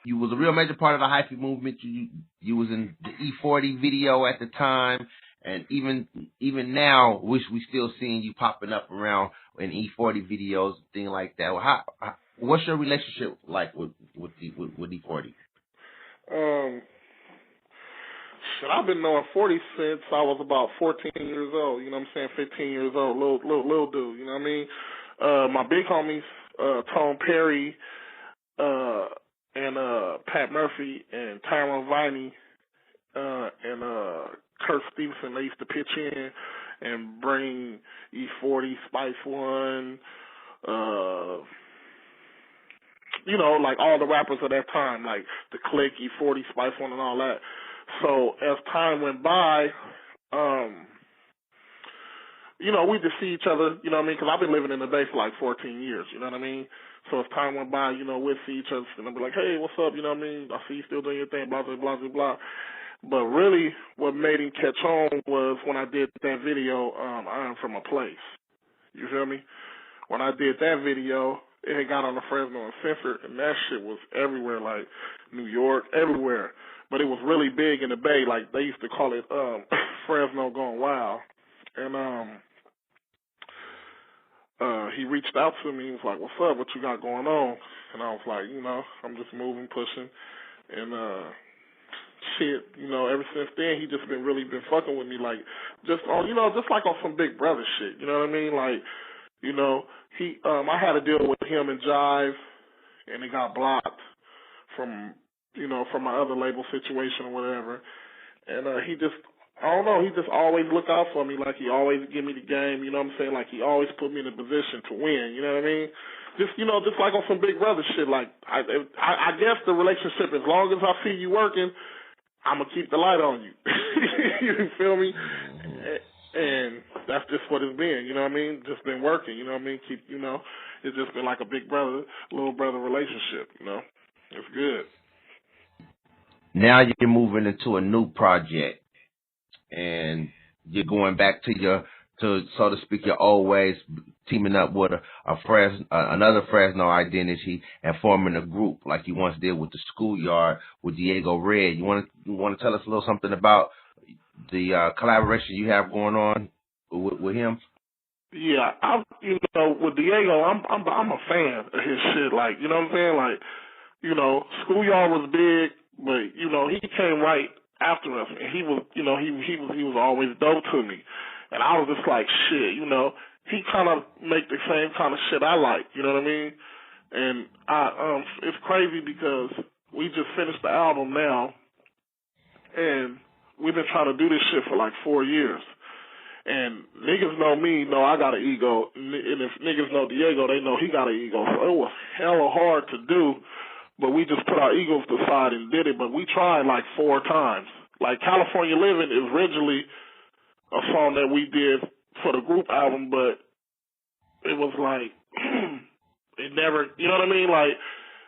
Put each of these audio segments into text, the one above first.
you was a real major part of the hyphy movement. You was in the E40 video at the time, and even now, we still seeing you popping up around in E40 videos, things like that. What's your relationship like with E40? Shit, I've been knowing 40 since I was about 14 years old. You know what I'm saying? 15 years old, little dude. You know what I mean? My big homies, Tone Perry, and Pat Murphy and Tyrone Viney, and Kurt Stevenson, they used to pitch in and bring E40, Spice One, you know, like all the rappers of that time, like the Click, E40, Spice One, and all that. So as time went by, you know, we just see each other, you know what I mean? Because I've been living in the Bay for like 14 years, you know what I mean? So as time went by, you know, we'd see each other and I'd be like, hey, what's up, you know what I mean? I see you still doing your thing, blah, blah, blah, blah, blah. But really what made him catch on was when I did that video, I'm From a Place. You feel me? When I did that video, it had got on the Fresno and Censored, and that shit was everywhere, like New York, everywhere. But it was really big in the Bay, like they used to call it Fresno Gone Wild. And he reached out to me. He was like, what's up? What you got going on? And I was like, you know, I'm just moving, pushing. And shit, you know, ever since then, he just really been fucking with me, like, just on, you know, just like on some Big Brother shit. You know what I mean? Like, you know, I had a deal with him and Jive, and it got blocked from, you know, from my other label situation or whatever. And he just, I don't know, he just always looked out for me, like he always give me the game, you know what I'm saying? Like he always put me in a position to win, you know what I mean? Just, you know, just like on some Big Brother shit, like I guess the relationship, as long as I see you working, I'm going to keep the light on you. You feel me? And that's just what it's been, you know what I mean? Just been working, you know what I mean? Keep, you know, it's just been like a big brother, little brother relationship, you know? It's good. Now you're moving into a new project, and you're going back to so to speak, your old ways, teaming up with another Fresno identity and forming a group like you once did with the Schoolyard with Diego Red. You want to tell us a little something about the collaboration you have going on with him? Yeah, you know, with Diego, I'm a fan of his shit. Like, you know what I'm saying? Like, you know, Schoolyard was big, but you know, he came right after us, and he was, you know, he was always dope to me, and I was just like, shit, you know, he kind of make the same kind of shit I like, you know what I mean? And it's crazy because we just finished the album now, and we've been trying to do this shit for like 4 years. And niggas know me, know I got an ego, and if niggas know Diego, they know he got an ego. So it was hella hard to do, but we just put our egos aside and did it. But we tried like 4 times. Like California Living is originally a song that we did for the group album, but it was like, it never, you know what I mean? Like,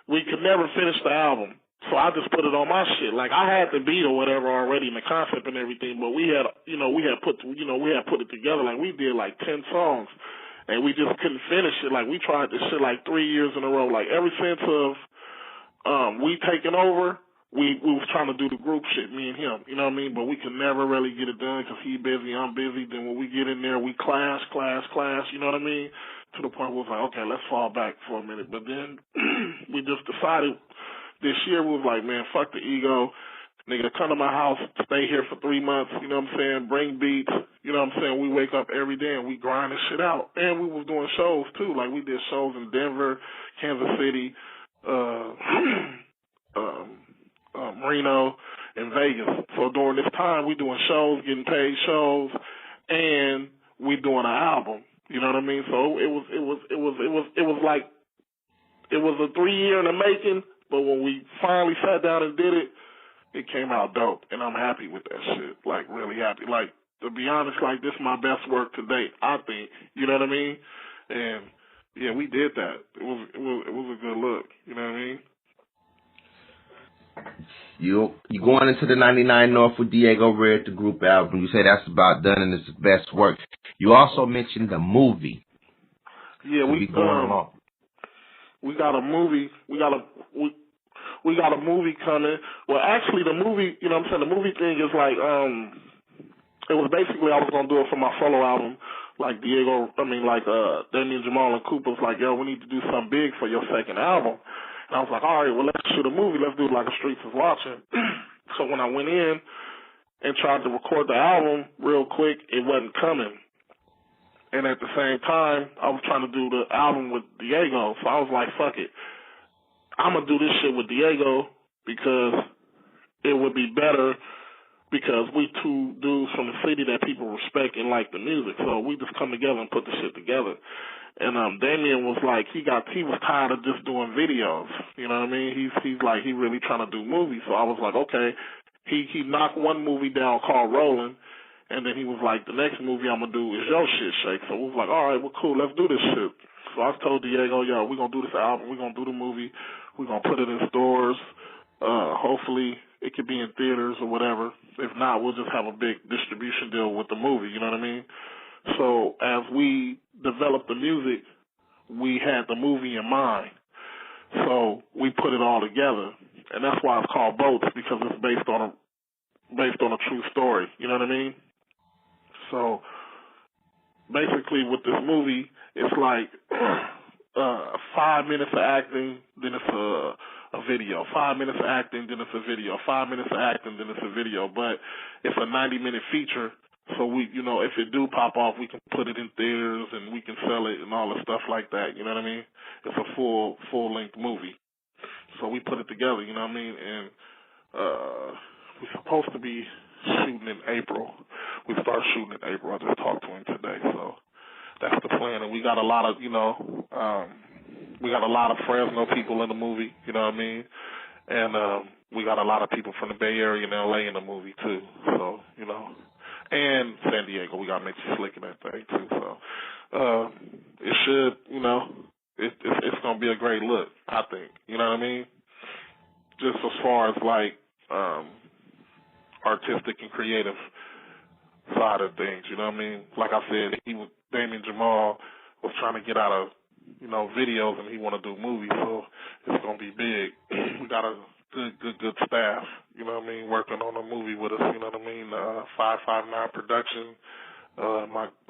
we could never finish the album. So I just put it on my shit. Like, I had the beat or whatever already and the concept and everything, but we had put it together. Like, we did like 10 songs, and we just couldn't finish it. Like, we tried this shit like 3 years in a row. Like, ever since we taken over, we was trying to do the group shit, me and him. You know what I mean? But we could never really get it done because he busy, I'm busy. Then when we get in there, we clash. You know what I mean? To the point where we was like, okay, let's fall back for a minute. But then we just decided. This year we was like, man, fuck the ego. Nigga, come to my house, stay here for 3 months, you know what I'm saying, bring beats, you know what I'm saying, we wake up every day and we grind this shit out. And we was doing shows too, like we did shows in Denver, Kansas City, Reno, and Vegas. So during this time we doing shows, getting paid shows, and we doing an album. You know what I mean? So it was like, it was a 3 year in the making. But when we finally sat down and did it, it came out dope, and I'm happy with that shit. Like, really happy. Like, to be honest, like, this is my best work to date, I think. You know what I mean? And yeah, we did that. It was a good look. You know what I mean? You going into the 99 North with Diego Red, the group album. You say that's about done and it's the best work. You also mentioned the movie. Yeah, we got a movie. we got a movie coming. Well, actually, the movie, you know what I'm saying, the movie thing is like, it was basically I was going to do it for my solo album. Like Damien Jamal and Cooper's like, yo, we need to do something big for your second album. And I was like, all right, well, let's shoot a movie. Let's do like a Streets is Watching. So when I went in and tried to record the album real quick, it wasn't coming. And at the same time, I was trying to do the album with Diego. So I was like, fuck it. I'm going to do this shit with Diego because it would be better because we two dudes from the city that people respect and like the music. So we just come together and put the shit together. And Damien was like, he was tired of just doing videos. You know what I mean? He's like, he really trying to do movies. So I was like, okay. He knocked one movie down called Rolling, and then he was like, the next movie I'm gonna do is your shit, Shake. So we was like, all right, well, cool, let's do this shit. So I told Diego, yo, we're gonna do this album, we're gonna do the movie, we're gonna put it in stores. Hopefully it could be in theaters or whatever. If not, we'll just have a big distribution deal with the movie, you know what I mean? So as we developed the music, we had the movie in mind. So we put it all together. And that's why it's called Boats, because it's based on a true story, you know what I mean? So basically with this movie, it's like 5 minutes of acting, then it's a video. 5 minutes of acting, then it's a video. 5 minutes of acting, then it's a video. But it's a 90-minute feature, so we, you know, if it do pop off, we can put it in theaters and we can sell it and all the stuff like that. You know what I mean? It's a full-length movie. So we put it together. You know what I mean? And we're supposed to be shooting in April. We start shooting in April. I just talked to him today, so that's the plan. And we got a lot of, we got a lot of Fresno people in the movie. You know what I mean? And we got a lot of people from the Bay Area and LA in the movie too. So and San Diego. We got Mitch Slick in that thing too. So it should, it's gonna be a great look, I think. You know what I mean? Just as far as like artistic and creative side of things, you know what I mean? Like I said, Damien Jamal was trying to get out of, videos, and he want to do movies, so it's gonna be big. We got a good staff, you know what I mean, working on a movie with us, you know what I mean? 559 production.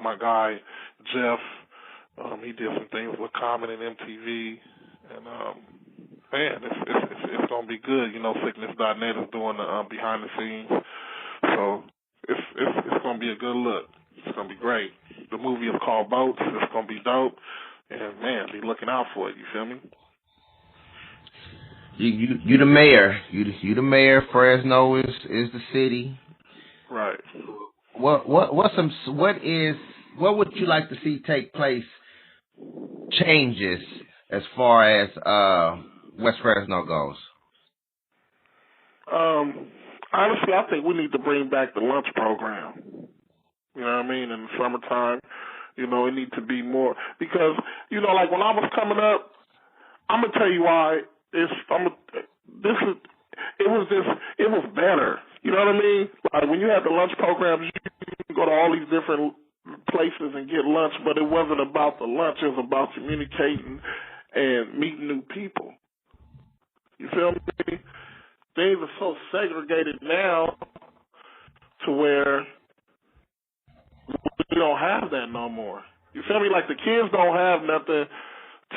My guy Jeff, he did some things with Common and MTV, and man, it's gonna be good. Sickness.net is doing the behind the scenes, so it's gonna be a good look. It's gonna be great. The movie is called Boats. It's gonna be dope, and man, be looking out for it. You feel me? You the mayor. You the mayor. Fresno is the city. Right. What would you like to see take place? Changes as far as West Fresno goes. Honestly, I think we need to bring back the lunch program. You know what I mean? In the summertime, it needs to be more, because like when I was coming up, I'm gonna tell you why. It was better. You know what I mean? Like when you had the lunch programs, you can go to all these different places and get lunch, but it wasn't about the lunch. It was about communicating and meeting new people. You feel me? Things are so segregated now to where we don't have that no more. You feel me? Like the kids don't have nothing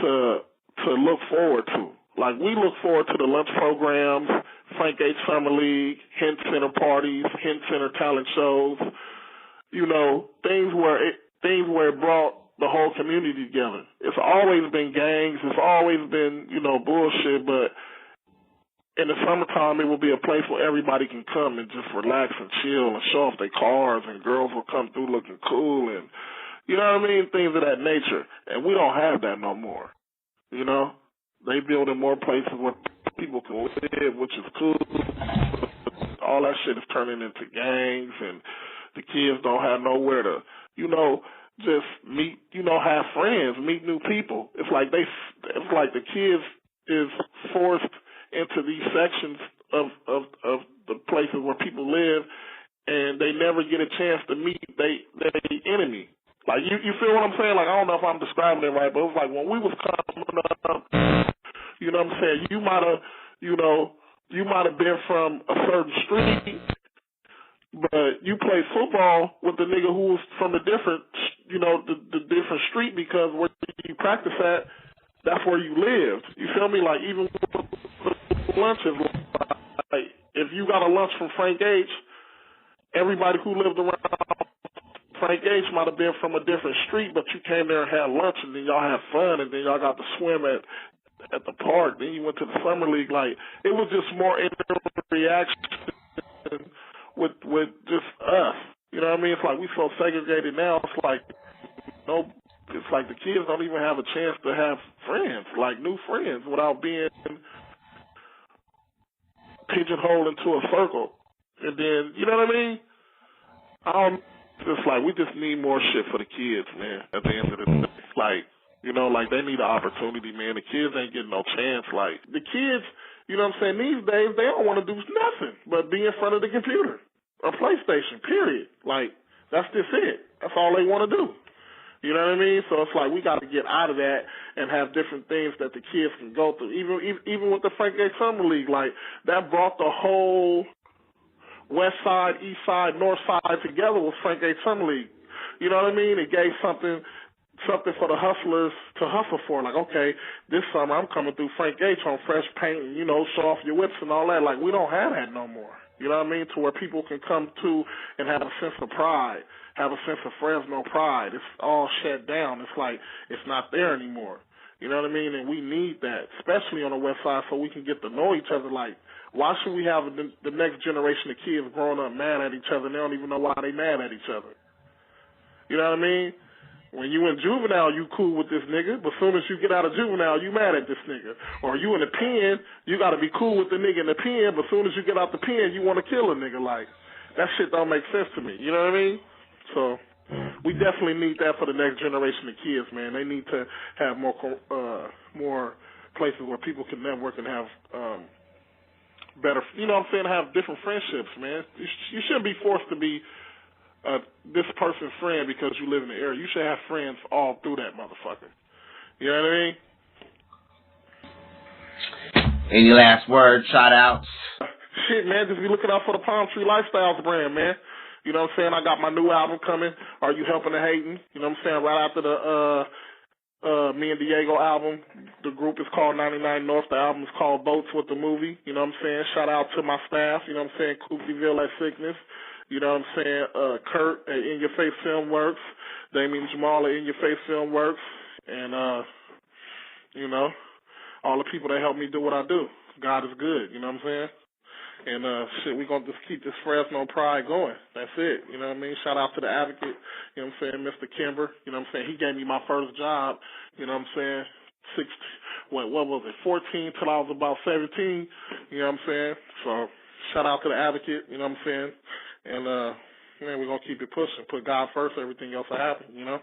to look forward to. Like we look forward to the lunch programs, Frank H. Summer League, Hint Center parties, Hint Center talent shows. Things where it brought the whole community together. It's always been gangs. It's always been, bullshit. But in the summertime, it will be a place where everybody can come and just relax and chill and show off their cars, and girls will come through looking cool, and you know what I mean? Things of that nature. And we don't have that no more. They building more places where people can live, which is cool. All that shit is turning into gangs, and the kids don't have nowhere to, just meet, have friends, meet new people. It's like the kids is forced into these sections of the places where people live, and they never get a chance to meet their enemy. Like you feel what I'm saying? Like I don't know if I'm describing it right, but it was like when we was coming up, you know what I'm saying? You might have, you know, you might have been from a certain street, but you played football with the nigga who was from a different, you know, the different street because where you practice at, that's where you lived. You feel me? Like, even with lunches, like, if you got a lunch from Frank H., everybody who lived around Frank H. might have been from a different street, but you came there and had lunch, and then y'all had fun, and then y'all got to swim at the park. Then you went to the summer league. Like, it was just more interaction with just us. You know what I mean? It's like we so segregated now. It's like it's like the kids don't even have a chance to have friends, like new friends, without being pigeonholed into a circle. And then, you know what I mean? It's like we just need more shit for the kids, man, at the end of the day. Like, you know, like they need an opportunity, man. The kids ain't getting no chance. Like, the kids, you know what I'm saying, these days, they don't want to do nothing but be in front of the computer or PlayStation, period. Like, that's just it. That's all they want to do. You know what I mean? So it's like we got to get out of that and have different things that the kids can go through. Even with the Frank A. Summer League, like, that brought the whole West Side, East Side, North Side together with Frank A. Summer League. You know what I mean? It gave something for the hustlers to hustle for. Like, okay, this summer I'm coming through Frank H. on fresh paint and, you know, show off your whips and all that. Like, we don't have that no more. You know what I mean? To where people can come to and have a sense of pride, have a sense of Fresno pride. It's all shut down. It's like it's not there anymore. You know what I mean? And we need that, especially on the West Side, so we can get to know each other. Like, why should we have the next generation of kids growing up mad at each other and they don't even know why they mad at each other? You know what I mean? When you in juvenile, you cool with this nigga, but as soon as you get out of juvenile, you mad at this nigga. Or you in the pen, you got to be cool with the nigga in the pen, but as soon as you get out the pen, you want to kill a nigga. Like, that shit don't make sense to me. You know what I mean? So we definitely need that for the next generation of kids, man. They need to have more places where people can network and have better, you know what I'm saying, have different friendships, man. You shouldn't be forced to be this person's friend because you live in the area. You should have friends all through that motherfucker. You know what I mean? Any last words, shout outs? Shit, man, just be looking out for the Palm Tree Lifestyles brand, man. You know what I'm saying? I got my new album coming. Are You Helping the Hating? You know what I'm saying? Right after the me and Diego album. The group is called 99 North. The album is called Boats with the Movie. You know what I'm saying? Shout out to my staff. You know what I'm saying? Koopseyville at Sickness. You know what I'm saying? Kurt at In Your Face Film Works. Damien Jamal at In Your Face Film Works. And, you know, all the people that help me do what I do. God is good. You know what I'm saying? And, shit, we're going to just keep this Fresno pride going. That's it. You know what I mean? Shout out to the Advocate. You know what I'm saying? Mr. Kimber. You know what I'm saying? He gave me my first job. You know what I'm saying? What was it? 14 till I was about 17. You know what I'm saying? So, shout out to the Advocate. You know what I'm saying? And, man, we're going to keep it pushing. Put God first. Everything else will happen, you know?